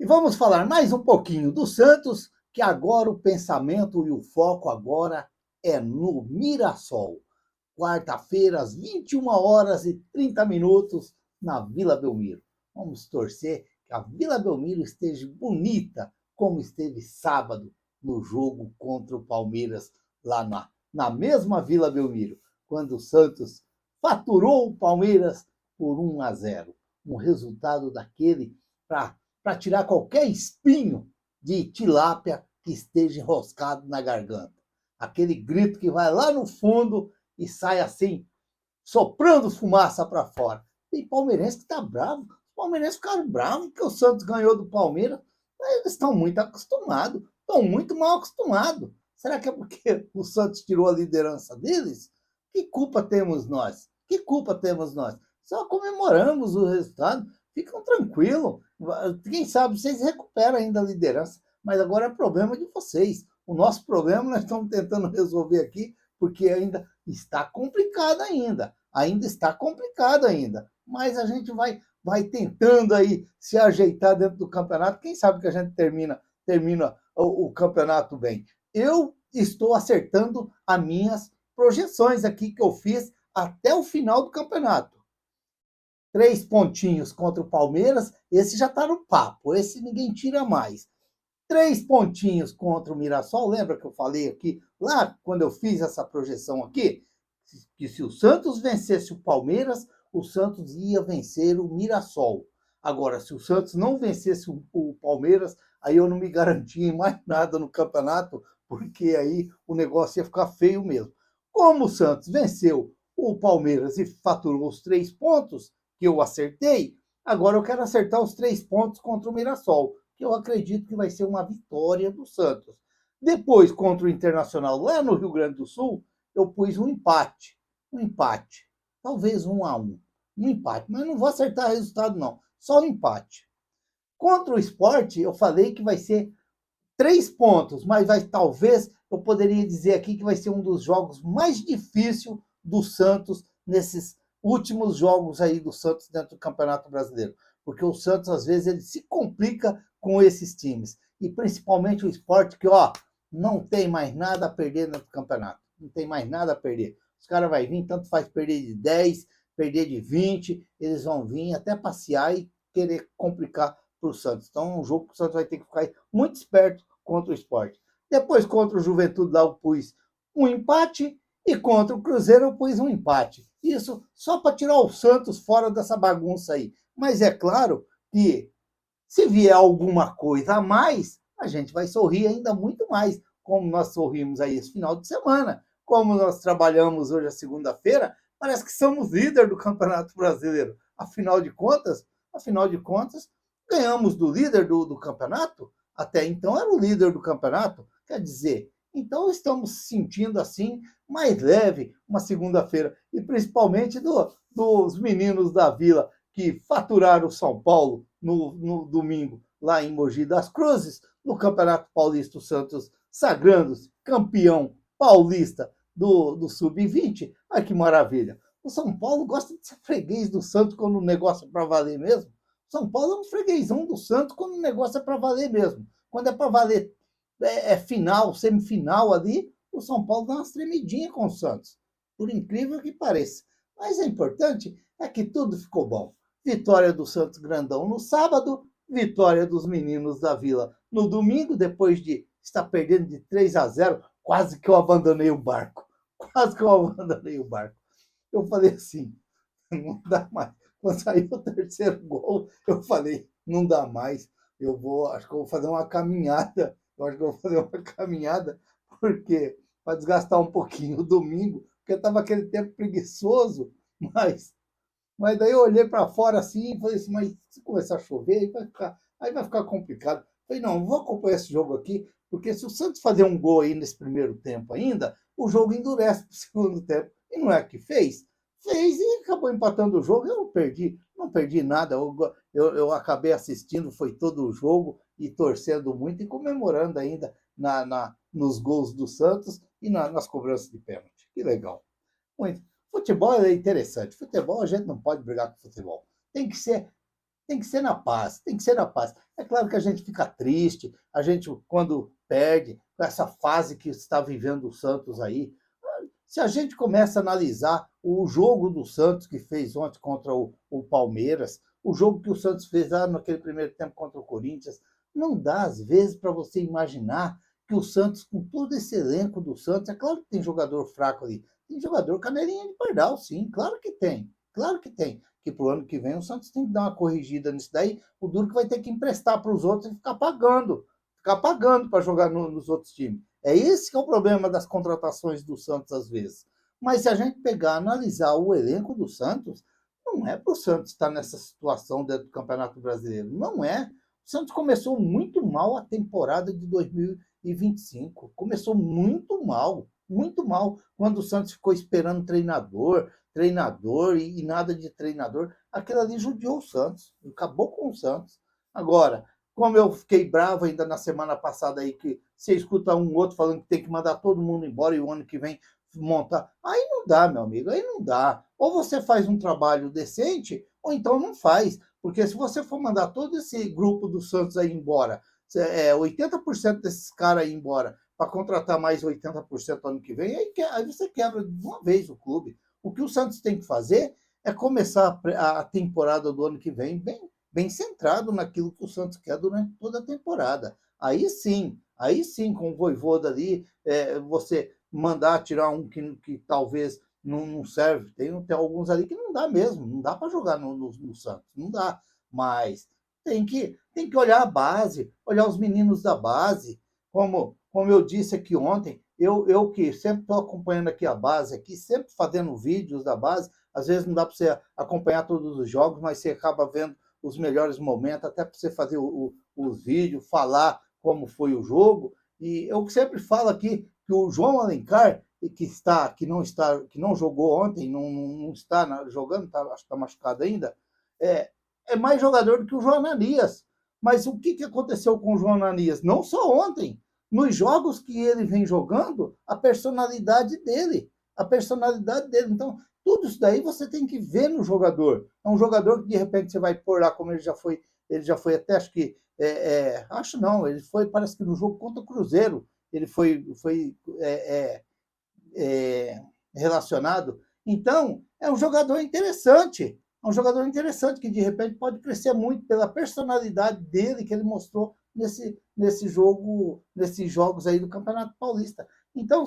E vamos falar mais um pouquinho do Santos, que agora o pensamento e o foco agora é no Mirassol. Quarta-feira, às 21h30, na Vila Belmiro. Vamos torcer que a Vila Belmiro esteja bonita, como esteve sábado no jogo contra o Palmeiras, lá na mesma Vila Belmiro, quando o Santos faturou o Palmeiras por 1-0. Um resultado daquele para tirar qualquer espinho de tilápia que esteja enroscado na garganta. Aquele grito que vai lá no fundo e sai assim, soprando fumaça para fora. Tem palmeirense que está bravo. Os palmeirenses ficaram bravos porque o Santos ganhou do Palmeiras. Eles estão muito acostumados, estão muito mal acostumados. Será que é porque o Santos tirou a liderança deles? Que culpa temos nós? Que culpa temos nós? Só comemoramos o resultado. Ficam tranquilos. Quem sabe vocês recuperam ainda a liderança. Mas agora é problema de vocês. O nosso problema nós estamos tentando resolver aqui, porque ainda está complicado ainda está complicado ainda, mas a gente vai tentando aí se ajeitar dentro do campeonato, quem sabe que a gente termina o campeonato bem. Eu estou acertando as minhas projeções aqui que eu fiz até o final do campeonato. 3 pontinhos contra o Palmeiras, esse já está no papo, esse ninguém tira mais. 3 pontinhos contra o Mirassol, lembra que eu falei aqui, lá quando eu fiz essa projeção aqui, que se o Santos vencesse o Palmeiras, o Santos ia vencer o Mirassol. Agora, se o Santos não vencesse o Palmeiras, aí eu não me garantia em mais nada no campeonato, porque aí o negócio ia ficar feio mesmo. Como o Santos venceu o Palmeiras e faturou os 3 pontos, que eu acertei, agora eu quero acertar os 3 pontos contra o Mirassol, que eu acredito que vai ser uma vitória do Santos. Depois, contra o Internacional, lá no Rio Grande do Sul, eu pus um empate. Um empate. Talvez 1-1. Um empate. Mas não vou acertar o resultado, não. Só um empate. Contra o Sport, eu falei que vai ser 3 pontos, mas talvez eu poderia dizer aqui que vai ser um dos jogos mais difíceis do Santos nesses últimos jogos aí do Santos dentro do Campeonato Brasileiro. Porque o Santos, às vezes, ele se complica com esses times. E principalmente o Sport, que, não tem mais nada a perder no campeonato. Não tem mais nada a perder. Os caras vão vir, tanto faz perder de 10, perder de 20, eles vão vir até passear e querer complicar para o Santos. Então, é um jogo que o Santos vai ter que ficar muito esperto contra o Sport. Depois, contra o Juventude, lá eu pus um empate, e contra o Cruzeiro eu pus um empate. Isso só para tirar o Santos fora dessa bagunça aí. Mas é claro que, se vier alguma coisa a mais, a gente vai sorrir ainda muito mais, como nós sorrimos aí esse final de semana. Como nós trabalhamos hoje, a segunda-feira, parece que somos líder do Campeonato Brasileiro. Afinal de contas, ganhamos do líder do campeonato. Até então era o líder do campeonato. Quer dizer, então estamos sentindo assim mais leve uma segunda-feira. E principalmente dos meninos da Vila que faturaram o São Paulo no domingo, lá em Mogi das Cruzes, no Campeonato Paulista, o Santos sagrando-se campeão paulista do Sub-20. Ai, que maravilha! O São Paulo gosta de ser freguês do Santos quando o negócio é para valer mesmo. São Paulo é um freguesão do Santos quando o negócio é para valer mesmo. Quando é para valer final, semifinal ali, o São Paulo dá umas tremidinhas com o Santos. Por incrível que pareça. Mas é importante é que tudo ficou bom. Vitória do Santos Grandão no sábado, vitória dos meninos da Vila no domingo, depois de estar perdendo de 3-0, quase que eu abandonei o barco. Quase que eu abandonei o barco. Eu falei assim, não dá mais. Quando saiu o terceiro gol, eu falei, não dá mais. Acho que eu vou fazer uma caminhada. Eu acho que eu vou fazer uma caminhada, porque para desgastar um pouquinho o domingo, porque estava aquele tempo preguiçoso, mas daí eu olhei para fora assim e falei assim, mas se começar a chover, aí vai ficar complicado. Falei, não, vou acompanhar esse jogo aqui, porque se o Santos fazer um gol aí nesse primeiro tempo ainda, o jogo endurece para o segundo tempo. E não é que fez? Fez e acabou empatando o jogo. Eu não perdi nada. Eu acabei assistindo, foi todo o jogo e torcendo muito e comemorando ainda nos gols do Santos e nas cobranças de pênalti. Que legal. Muito. Futebol é interessante. Futebol, a gente não pode brigar com futebol. Tem que ser Tem que ser na paz, tem que ser na paz. É claro que a gente fica triste, a gente, quando perde, com essa fase que está vivendo o Santos aí. Se a gente começa a analisar o jogo do Santos que fez ontem contra o Palmeiras, o jogo que o Santos fez lá naquele primeiro tempo contra o Corinthians, não dá, às vezes, para você imaginar que o Santos, com todo esse elenco do Santos, é claro que tem jogador fraco ali, tem jogador canelinha de pardal, sim, claro que tem. Que pro ano que vem o Santos tem que dar uma corrigida nisso daí, o duro que vai ter que emprestar para os outros e ficar pagando para jogar nos outros times. É esse que é o problema das contratações do Santos às vezes. Mas se a gente pegar, analisar o elenco do Santos, não é para o Santos estar nessa situação dentro do Campeonato Brasileiro. Não é. O Santos começou muito mal a temporada de 2025. Começou muito mal, quando o Santos ficou esperando treinador e nada de treinador. Aquilo ali judiou o Santos, acabou com o Santos. Agora, como eu fiquei bravo ainda na semana passada aí, que você escuta um outro falando que tem que mandar todo mundo embora e o ano que vem montar. Aí não dá, meu amigo, aí não dá. Ou você faz um trabalho decente, ou então não faz. Porque se você for mandar todo esse grupo do Santos aí embora, 80% desses caras aí embora, para contratar mais 80% ano que vem, aí você quebra de uma vez o clube. O que o Santos tem que fazer é começar a temporada do ano que vem bem centrado naquilo que o Santos quer durante toda a temporada. Aí sim, com o Vojvoda ali, você mandar tirar um que talvez não serve. Tem alguns ali que não dá mesmo, não dá para jogar no Santos, não dá. Mas tem que olhar a base, olhar os meninos da base. Como eu disse aqui ontem, eu que sempre estou acompanhando aqui a base, aqui, sempre fazendo vídeos da base, às vezes não dá para você acompanhar todos os jogos, mas você acaba vendo os melhores momentos, até para você fazer os vídeos, falar como foi o jogo. E eu sempre falo aqui que o João Alencar, que não jogou ontem, não está jogando, acho que está machucado ainda, é mais jogador do que o João Ananias. Mas o que aconteceu com o João Ananias? Não só ontem. Nos jogos que ele vem jogando, a personalidade dele. A personalidade dele. Então, tudo isso daí você tem que ver no jogador. É um jogador que de repente você vai pôr lá, como ele já foi até, acho que, acho não, ele foi, parece que no jogo contra o Cruzeiro, ele foi relacionado. Então, é um jogador interessante que de repente pode crescer muito pela personalidade dele que ele mostrou nesses jogos aí do Campeonato Paulista. Então,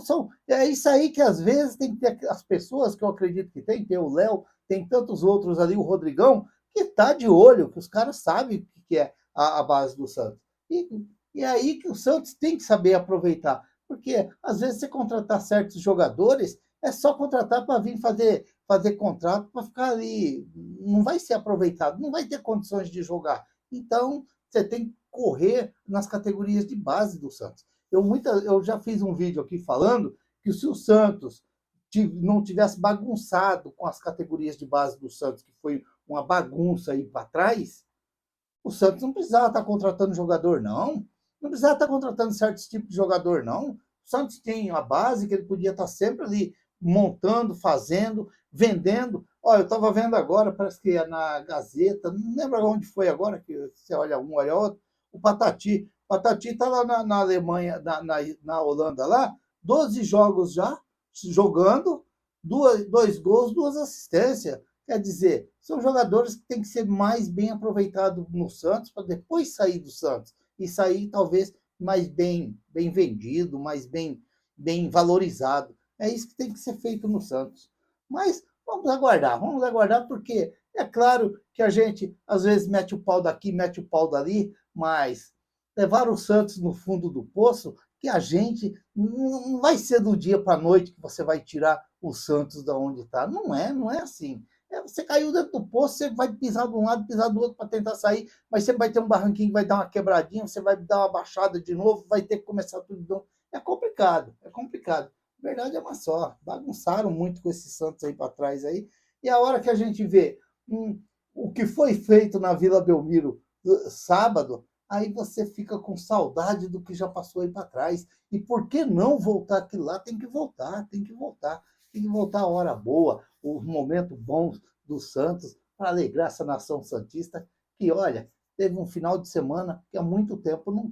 é isso aí que às vezes tem que ter as pessoas que eu acredito que tem o Léo, tem tantos outros ali, o Rodrigão, que está de olho, que os caras sabem o que é a base do Santos. E é aí que o Santos tem que saber aproveitar. Porque às vezes você contratar certos jogadores, é só contratar para vir fazer contrato para ficar ali. Não vai ser aproveitado, não vai ter condições de jogar. Então, você tem que correr nas categorias de base do Santos. Eu já fiz um vídeo aqui falando que se o Santos não tivesse bagunçado com as categorias de base do Santos, que foi uma bagunça aí para trás, o Santos não precisava estar contratando jogador, não. Não precisava estar contratando certos tipos de jogador, não. O Santos tem a base que ele podia estar sempre ali montando, fazendo, vendendo. Olha, eu estava vendo agora, parece que é na Gazeta, não lembro onde foi agora, que você olha um, olha outro, o Patati. O Patati está lá na Alemanha, na Holanda lá, 12 jogos já, jogando, dois gols, duas assistências. Quer dizer, são jogadores que têm que ser mais bem aproveitados no Santos para depois sair do Santos e sair talvez mais bem vendido, mais bem valorizado. É isso que tem que ser feito no Santos. Mas vamos aguardar porque é claro que a gente às vezes mete o pau daqui, mete o pau dali, mas levar o Santos no fundo do poço, que a gente não vai ser do dia para a noite que você vai tirar o Santos da onde está. Não é assim. Você caiu dentro do poço, você vai pisar de um lado, pisar do outro para tentar sair, mas você vai ter um barranquinho que vai dar uma quebradinha, você vai dar uma baixada de novo, vai ter que começar tudo de novo. É complicado, é complicado. A verdade é uma só. Bagunçaram muito com esses Santos aí para trás aí. E a hora que a gente vê o que foi feito na Vila Belmiro sábado, aí você fica com saudade do que já passou aí para trás. E por que não voltar aquilo lá? Tem que voltar, tem que voltar. Tem que voltar a hora boa, os momentos bons do Santos, para alegrar essa nação santista, que, olha, teve um final de semana que há muito tempo não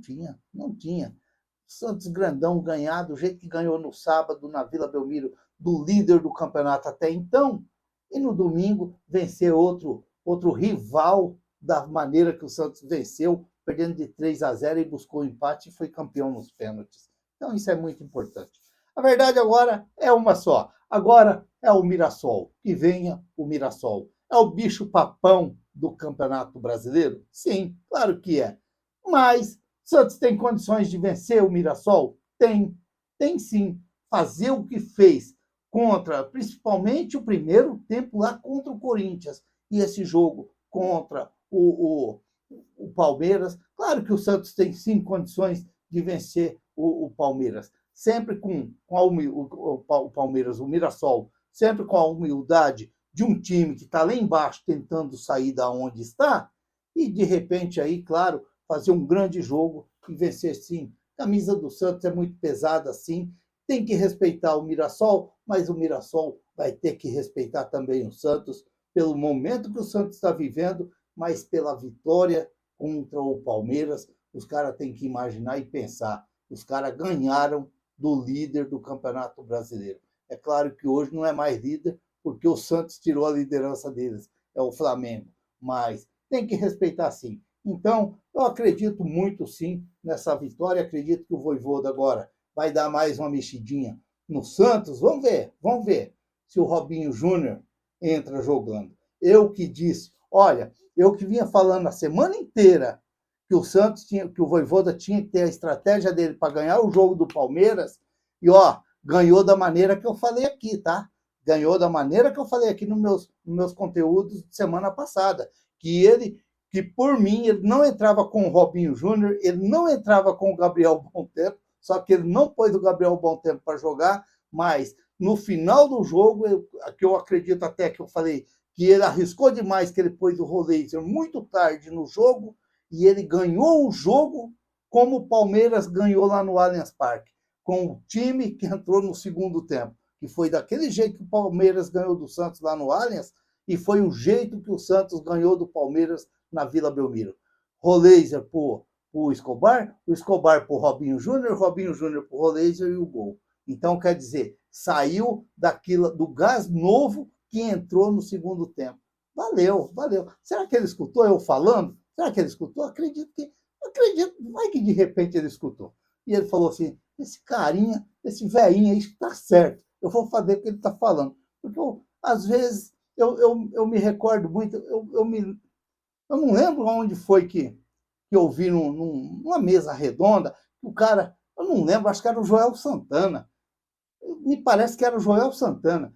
tinha. Santos grandão ganhar do jeito que ganhou no sábado na Vila Belmiro, do líder do campeonato até então, e no domingo vencer outro rival da maneira que o Santos venceu, perdendo de 3-0 e buscou o empate e foi campeão nos pênaltis. Então isso é muito importante. A verdade agora é uma só. Agora é o Mirassol. Que venha o Mirassol. É o bicho-papão do Campeonato Brasileiro? Sim, claro que é. Mas Santos tem condições de vencer o Mirassol? Tem sim. Fazer o que fez contra, principalmente o primeiro tempo lá contra o Corinthians e esse jogo contra o Palmeiras. Claro que o Santos tem sim condições de vencer o Palmeiras, sempre com o Palmeiras, o Mirassol, sempre com a humildade de um time que está lá embaixo tentando sair da onde está e de repente aí, claro, fazer um grande jogo e vencer sim. A camisa do Santos é muito pesada sim, tem que respeitar o Mirassol, mas o Mirassol vai ter que respeitar também o Santos pelo momento que o Santos está vivendo, mas pela vitória contra o Palmeiras. Os caras têm que imaginar e pensar. Os caras ganharam do líder do Campeonato Brasileiro. É claro que hoje não é mais líder, porque o Santos tirou a liderança deles, é o Flamengo. Mas tem que respeitar sim. Então, eu acredito muito sim nessa vitória. Acredito que o Vojvoda agora vai dar mais uma mexidinha no Santos. Vamos ver se o Robinho Júnior entra jogando. Eu que disse, olha, eu que vinha falando a semana inteira que o Santos tinha, que o Vojvoda tinha que ter a estratégia dele para ganhar o jogo do Palmeiras, e ó, ganhou da maneira que eu falei aqui, tá? Ganhou da maneira que eu falei aqui nos meus conteúdos de semana passada, que por mim, ele não entrava com o Robinho Júnior, ele não entrava com o Gabriel Bom Tempo, só que ele não pôs o Gabriel Bom Tempo para jogar, mas no final do jogo, que eu acredito até que eu falei que ele arriscou demais, que ele pôs o Roleiser muito tarde no jogo, e ele ganhou o jogo como o Palmeiras ganhou lá no Allianz Parque, com o time que entrou no segundo tempo, que foi daquele jeito que o Palmeiras ganhou do Santos lá no Allianz, e foi o jeito que o Santos ganhou do Palmeiras na Vila Belmiro. Roleiser por o Escobar por Robinho Júnior por Roleiser e o gol. Então, quer dizer, saiu do gás novo que entrou no segundo tempo. Valeu. Será que ele escutou eu falando? Será que ele escutou? Acredito, vai que de repente ele escutou. E ele falou assim, esse carinha, esse velhinho aí está certo, eu vou fazer o que ele está falando. Porque às vezes eu me recordo muito, eu não lembro onde foi que eu vi numa mesa redonda, o cara, eu não lembro, acho que era o Joel Santana. Me parece que era o Joel Santana.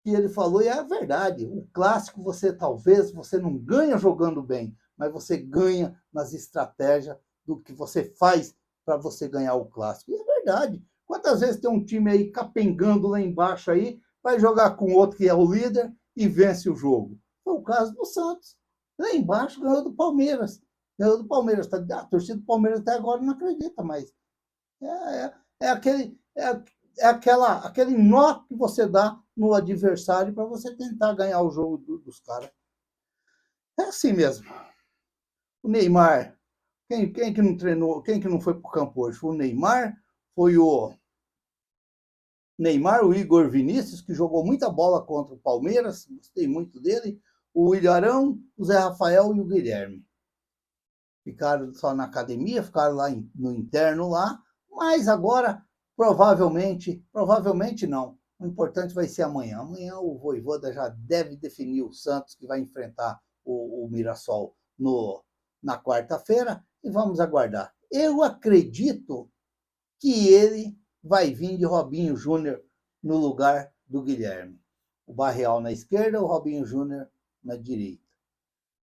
E ele falou, e é a verdade, o clássico talvez você não ganha jogando bem, mas você ganha nas estratégias do que você faz para você ganhar o clássico. E é verdade. Quantas vezes tem um time aí capengando lá embaixo aí, vai jogar com outro que é o líder e vence o jogo? Foi o caso do Santos. Lá embaixo ganhou do Palmeiras. Ganhou do Palmeiras. A torcida do Palmeiras até agora não acredita, mas é aquele nó que você dá no adversário para você tentar ganhar o jogo dos caras. É assim mesmo. O Neymar, quem que não treinou, quem que não foi para o campo hoje? Foi o Neymar, foi o Neymar, o Igor Vinícius, que jogou muita bola contra o Palmeiras, gostei muito dele, o Ilharão, o Zé Rafael e o Guilherme. Ficaram só na academia, ficaram lá no interno lá, mas agora provavelmente não. O importante vai ser amanhã. Amanhã o Vojvoda já deve definir o Santos, que vai enfrentar o Mirassol na quarta-feira, e vamos aguardar. Eu acredito que ele vai vir de Robinho Júnior no lugar do Guilherme. O Barreal na esquerda, o Robinho Júnior na direita.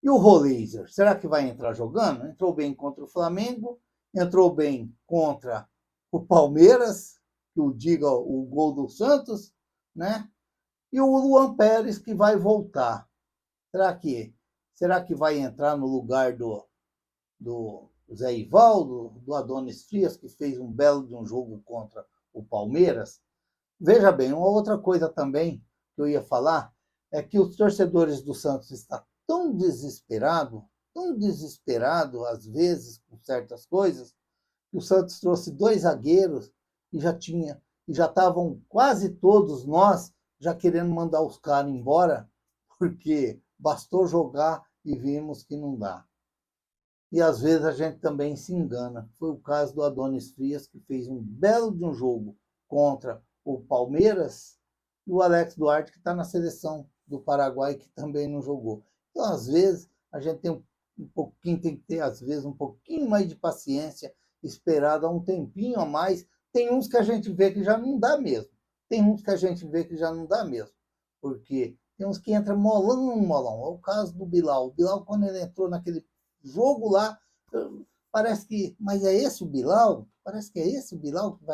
E o Roleiser, será que vai entrar jogando? Entrou bem contra o Flamengo, entrou bem contra o Palmeiras, que o diga o gol do Santos, né? E o Luan Pérez, que vai voltar. Será que vai entrar no lugar do Zé Ivaldo, do Adonis Frias, que fez um belo de um jogo contra o Palmeiras? Veja bem, uma outra coisa também que eu ia falar é que os torcedores do Santos estão tão desesperados tão desesperado, às vezes, com certas coisas, que o Santos trouxe 2 zagueiros e já estavam quase todos nós já querendo mandar os caras embora, porque bastou jogar e vimos que não dá. E às vezes a gente também se engana. Foi o caso do Adonis Frias, que fez um belo de um jogo contra o Palmeiras, e o Alex Duarte, que está na seleção do Paraguai, que também não jogou. Então, às vezes, a gente tem tem que ter, às vezes, um pouquinho mais de paciência, esperar dar um tempinho a mais. Tem uns que a gente vê que já não dá mesmo. Tem uns que a gente vê que já não dá mesmo. Porque tem uns que entram molão, molão. É o caso do Bilal. O Bilal, quando ele entrou naquele jogo lá, parece que... Mas é esse o Bilal? Parece que é esse o Bilal que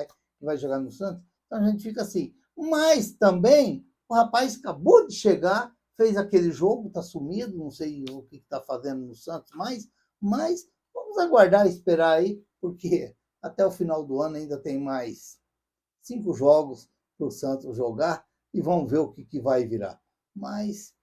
vai jogar no Santos? Então a gente fica assim. Mas também, o rapaz acabou de chegar, fez aquele jogo, está sumido, não sei o que está fazendo no Santos mas vamos aguardar e esperar aí, porque até o final do ano ainda tem mais 5 jogos para o Santos jogar e vamos ver o que vai virar. Mas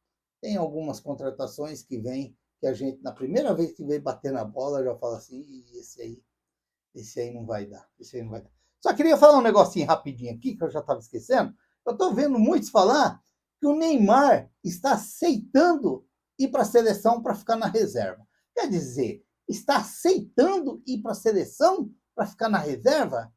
tem algumas contratações que vêm, que a gente, na primeira vez que vem bater na bola, já fala assim, esse aí não vai dar, esse aí não vai dar. Só queria falar um negocinho rapidinho aqui, que eu já estava esquecendo. Eu estou vendo muitos falar que o Neymar está aceitando ir para a seleção para ficar na reserva. Quer dizer, está aceitando ir para a seleção para ficar na reserva?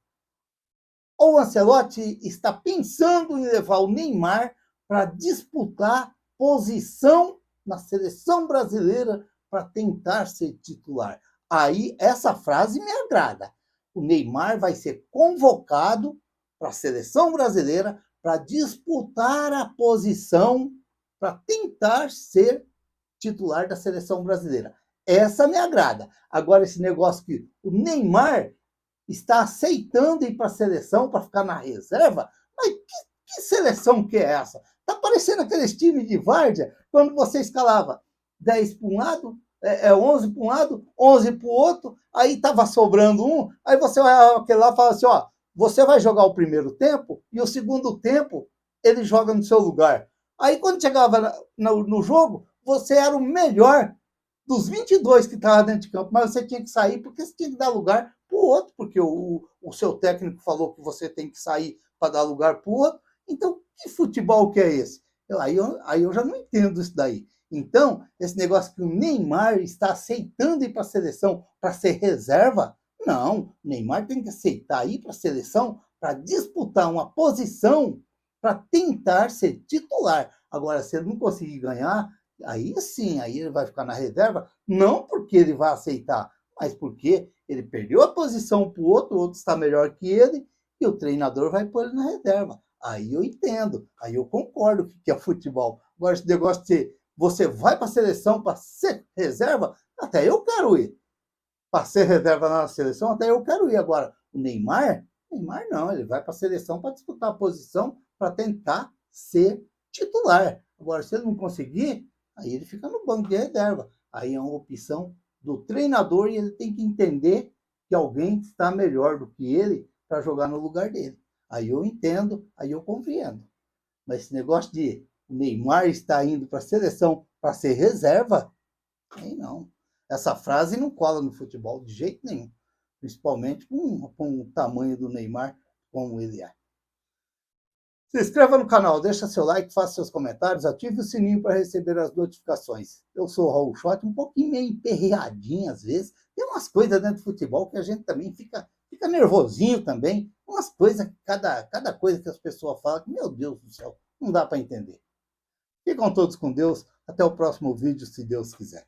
Ou o Ancelotti está pensando em levar o Neymar para disputar posição na seleção brasileira para tentar ser titular? Aí, essa frase me agrada. O Neymar vai ser convocado para a seleção brasileira para disputar a posição para tentar ser titular da seleção brasileira. Essa me agrada. Agora, esse negócio que o Neymar está aceitando ir para a seleção para ficar na reserva? Mas que seleção que é essa? Está parecendo aqueles times de várzea, quando você escalava 10 para um lado, 11 para um lado, 11 para o outro, aí estava sobrando um, aí você olhava aquele lá e falava assim, ó, você vai jogar o primeiro tempo e o segundo tempo ele joga no seu lugar. Aí quando chegava no jogo, você era o melhor dos 22 que estavam dentro de campo, mas você tinha que sair porque você tinha que dar lugar para o outro, porque o seu técnico falou que você tem que sair para dar lugar para o outro. Então, que futebol que é esse? Aí eu já não entendo isso daí. Então, esse negócio que o Neymar está aceitando ir para a seleção para ser reserva, não. O Neymar tem que aceitar ir para a seleção para disputar uma posição para tentar ser titular. Agora, se ele não conseguir ganhar, aí sim, aí ele vai ficar na reserva, não porque ele vai aceitar, mas porque ele perdeu a posição para o outro está melhor que ele, e o treinador vai pôr ele na reserva. Aí eu entendo, aí eu concordo que é futebol. Agora, esse negócio de você vai para a seleção para ser reserva, até eu quero ir. Para ser reserva na seleção, até eu quero ir. Agora, o Neymar não, ele vai para a seleção para disputar a posição, para tentar ser titular. Agora, se ele não conseguir, aí ele fica no banco de reserva. Aí é uma opção do treinador e ele tem que entender que alguém está melhor do que ele para jogar no lugar dele. Aí eu entendo, aí eu compreendo. Mas esse negócio de o Neymar estar indo para a seleção para ser reserva, aí não. Essa frase não cola no futebol de jeito nenhum. Principalmente com o tamanho do Neymar como ele é. Se inscreva no canal, deixa seu like, faça seus comentários, ative o sininho para receber as notificações. Eu sou o Raul Schott, um pouquinho meio emperreadinho às vezes. Tem umas coisas dentro do futebol que a gente também fica nervosinho também. Umas coisas, cada coisa que as pessoas falam, que, meu Deus do céu, não dá para entender. Ficam todos com Deus. Até o próximo vídeo, se Deus quiser.